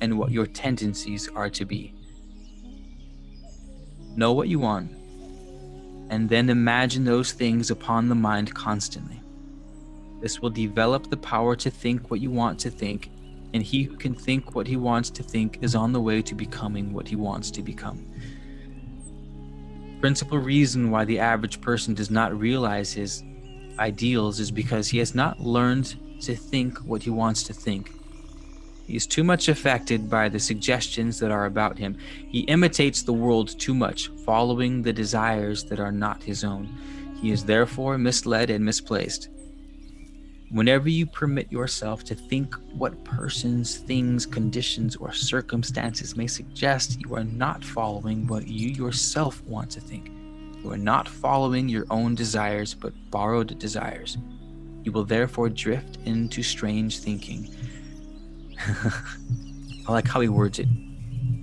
and what your tendencies are to be. Know what you want, and then imagine those things upon the mind constantly. This will develop the power to think what you want to think, and he who can think what he wants to think is on the way to becoming what he wants to become. Principal reason why the average person does not realize his ideals is because he has not learned to think what he wants to think. He is too much affected by the suggestions that are about him. He imitates the world too much, following the desires that are not his own. He is therefore misled and misplaced. Whenever you permit yourself to think what persons, things, conditions, or circumstances may suggest, you are not following what you yourself want to think. You are not following your own desires, but borrowed desires. You will therefore drift into strange thinking. I like how he words it.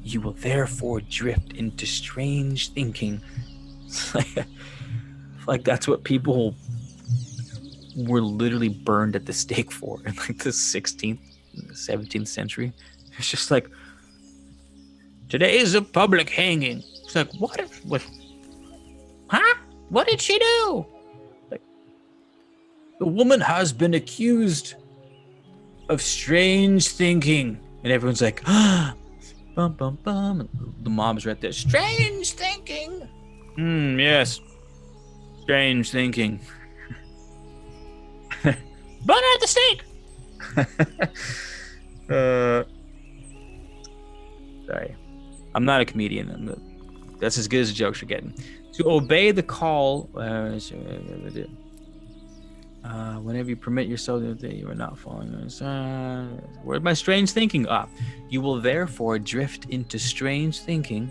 You will therefore drift into strange thinking. It's like that's what people were literally burned at the stake for in like the 16th, 17th century. It's just like, today is a public hanging. It's like, what? Huh? What did she do? Like, the woman has been accused of strange thinking. And everyone's like, ah, bum, bum, bum. And the mom's right there. Strange thinking. Yes. Strange thinking. Burn her at the stake. Sorry. I'm not a comedian. That's as good as the jokes you're getting. To obey the call, whenever you permit yourself that you are not following this, where's my strange thinking? You will therefore drift into strange thinking,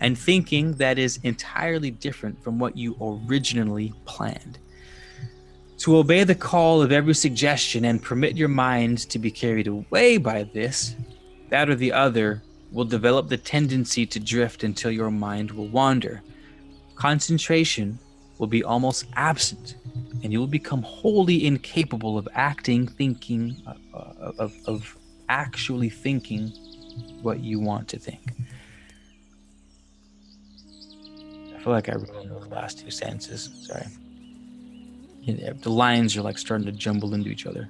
and thinking that is entirely different from what you originally planned. To obey the call of every suggestion and permit your mind to be carried away by this, that or the other will develop the tendency to drift until your mind will wander. Concentration will be almost absent, and you will become wholly incapable of thinking, of actually thinking what you want to think. I feel like I ruined those last two sentences. Sorry. The lines are like starting to jumble into each other.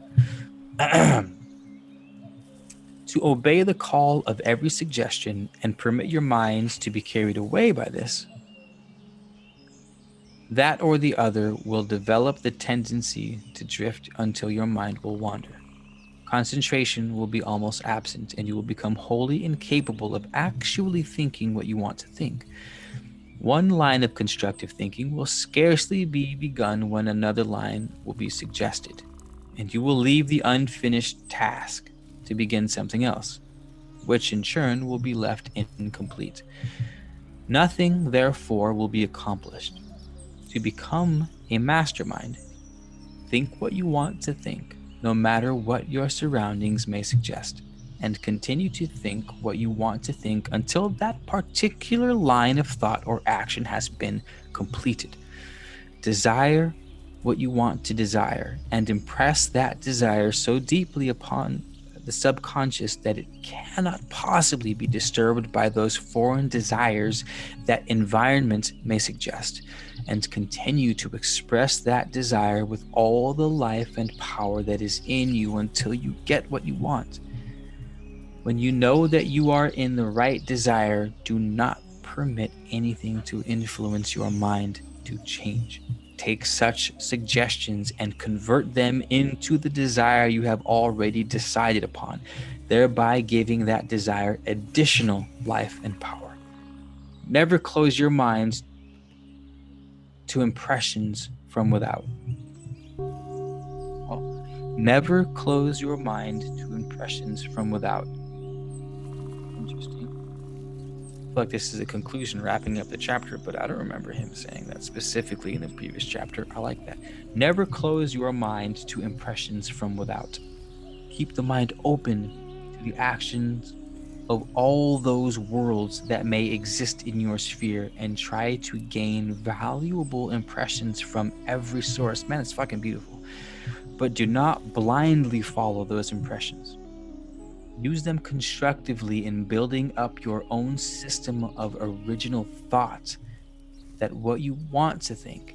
To obey the call of every suggestion and permit your minds to be carried away by this, that or the other will develop the tendency to drift until your mind will wander. Concentration will be almost absent, and you will become wholly incapable of actually thinking what you want to think. One line of constructive thinking will scarcely be begun when another line will be suggested, and you will leave the unfinished task to begin something else, which in turn will be left incomplete. Nothing, therefore, will be accomplished. To become a mastermind, think what you want to think, no matter what your surroundings may suggest, and continue to think what you want to think until that particular line of thought or action has been completed. Desire what you want to desire and impress that desire so deeply upon the subconscious that it cannot possibly be disturbed by those foreign desires that environment may suggest, and continue to express that desire with all the life and power that is in you until you get what you want. When you know that you are in the right desire, do not permit anything to influence your mind to change. Take such suggestions and convert them into the desire you have already decided upon, thereby giving that desire additional life and power. Never close your mind to impressions from without. Never close your mind to impressions from without. Interesting. I feel like this is a conclusion wrapping up the chapter, but I don't remember him saying that specifically in the previous chapter. I like that. Never close your mind to impressions from without. Keep the mind open to the actions of all those worlds that may exist in your sphere, and try to gain valuable impressions from every source. Man, it's fucking beautiful. But do not blindly follow those impressions. Use them constructively in building up your own system of original thought, that what you want to think.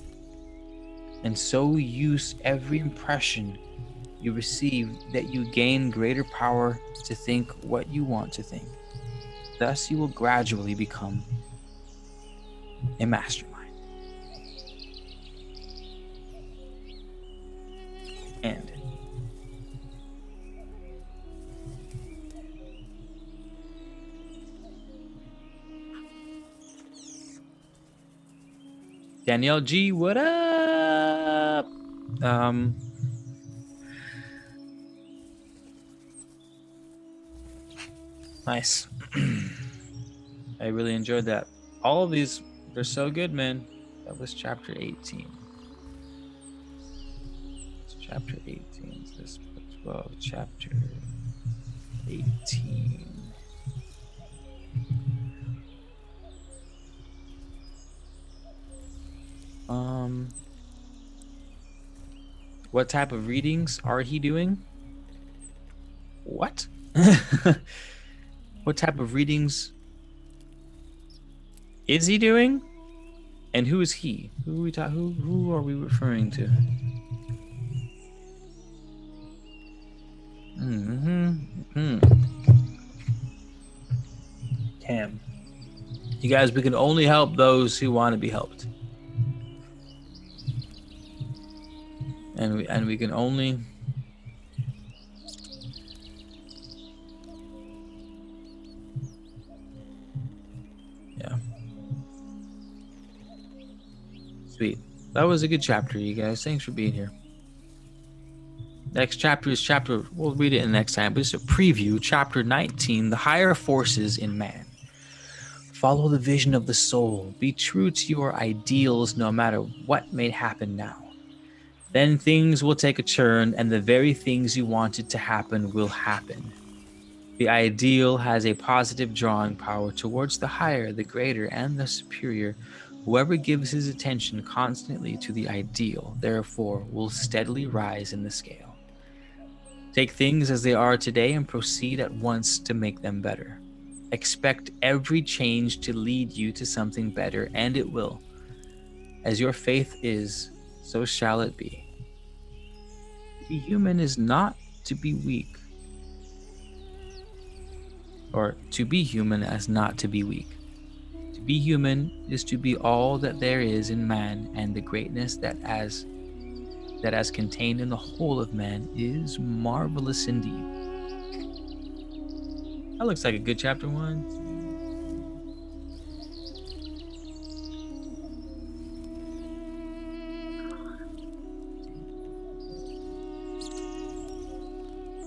And so use every impression you receive that you gain greater power to think what you want to think. Thus you will gradually become a mastermind. And Danielle G, what up? Nice. I really enjoyed that. All of these, they're so good, man. That was chapter 18. It's chapter 18. It's this 12, chapter 18. What type of readings are he doing? What? What type of readings is he doing? And who is he? Who are we referring to? Cam. You guys, we can only help those who want to be helped. And we can only yeah. Sweet. That was a good chapter, you guys. Thanks for being here. Next chapter is we'll read it in the next time, but it's a preview. Chapter 19, The Higher Forces in Man. Follow the vision of the soul. Be true to your ideals no matter what may happen now. Then things will take a turn, and the very things you wanted to happen will happen. The ideal has a positive drawing power towards the higher, the greater, and the superior. Whoever gives his attention constantly to the ideal, therefore, will steadily rise in the scale. Take things as they are today and proceed at once to make them better. Expect every change to lead you to something better, and it will. As your faith is, so shall it be. To be human is not to be weak. Or to be human as not to be weak. To be human is to be all that there is in man, and the greatness that as contained in the whole of man is marvelous indeed. That looks like a good chapter 1.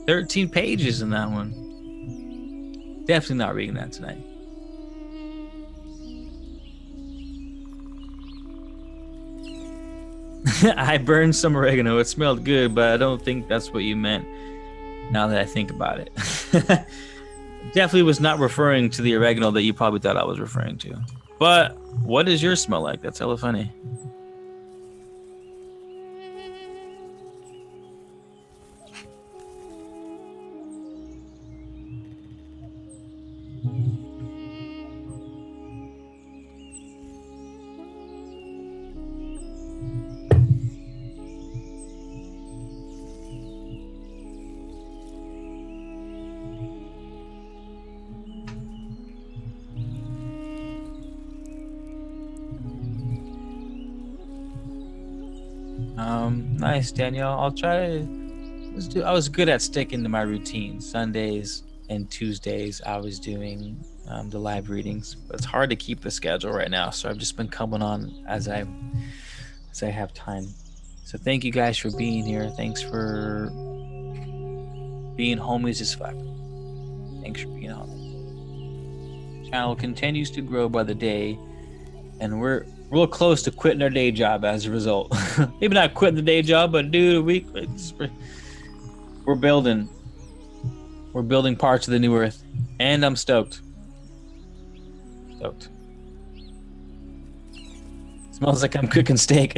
"13 pages in that one. Definitely not reading that tonight." I burned some oregano. It smelled good, but I don't think that's what you meant now that I think about it. Definitely was not referring to the oregano that you probably thought I was referring to. But what does yours smell like? That's hella funny. Nice, Danielle. I'll try to. I was good at sticking to my routine. Sundays and Tuesdays, I was doing the live readings, but it's hard to keep the schedule right now. So I've just been coming on as I have time. So thank you guys for being here. Thanks for being homies as fuck. Thanks for being homies. Channel continues to grow by the day, and we're real close to quitting our day job as a result. Maybe not quitting the day job, but dude, we're building parts of the new earth, and I'm stoked. Smells like I'm cooking steak.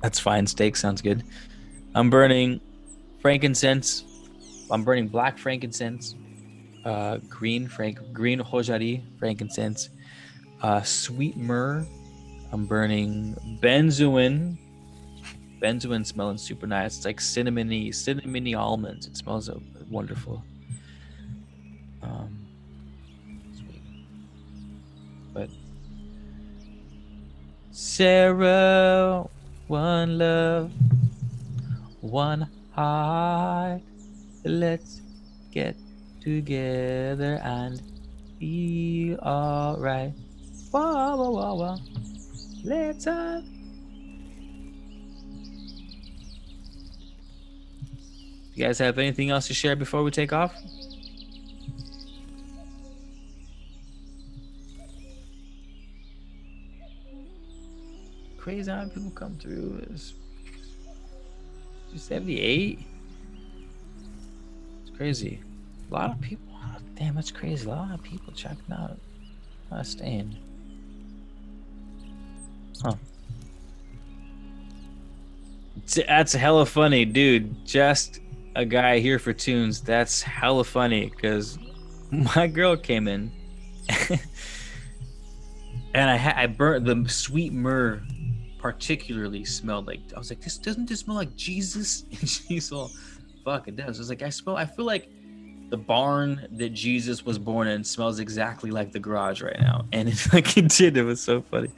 That's fine. Steak sounds good. I'm burning frankincense. I'm burning black frankincense, green hojari frankincense, sweet myrrh. I'm burning benzoin. Benzoin smelling super nice. It's like cinnamony almonds. It smells wonderful. Sweet. But Sarah, one love, one heart. Let's get together and be alright. Wah, wah, wah, wah. Let's You guys have anything else to share before we take off? Crazy how people come through. It's 78. It's crazy. A lot of people. Damn, that's crazy. A lot of people checking out. Staying. Huh. That's hella funny, dude. Just a guy here for tunes. That's hella funny because my girl came in. And I burnt the sweet myrrh particularly smelled like, I was like, this doesn't this smell like Jesus? And she's all, fuck, it does. I was like, I feel like the barn that Jesus was born in smells exactly like the garage right now. And it like it did. It was so funny.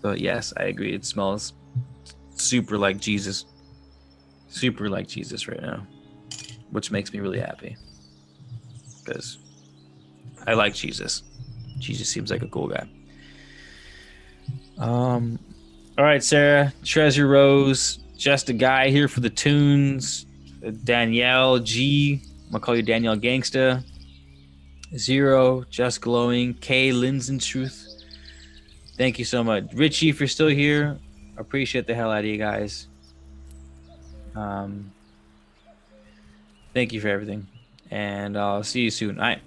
But yes, I agree. It smells super like Jesus. Super like Jesus right now. Which makes me really happy. Because I like Jesus. Jesus seems like a cool guy. All right, Sarah. Treasure Rose. Just a guy here for the tunes. Danielle G. I'm gonna call you Danielle Gangsta. Zero. Just glowing. K. Linsen Truth. Thank you so much, Richie, if you're still here. Appreciate the hell out of you guys. Thank you for everything, and I'll see you soon. All right.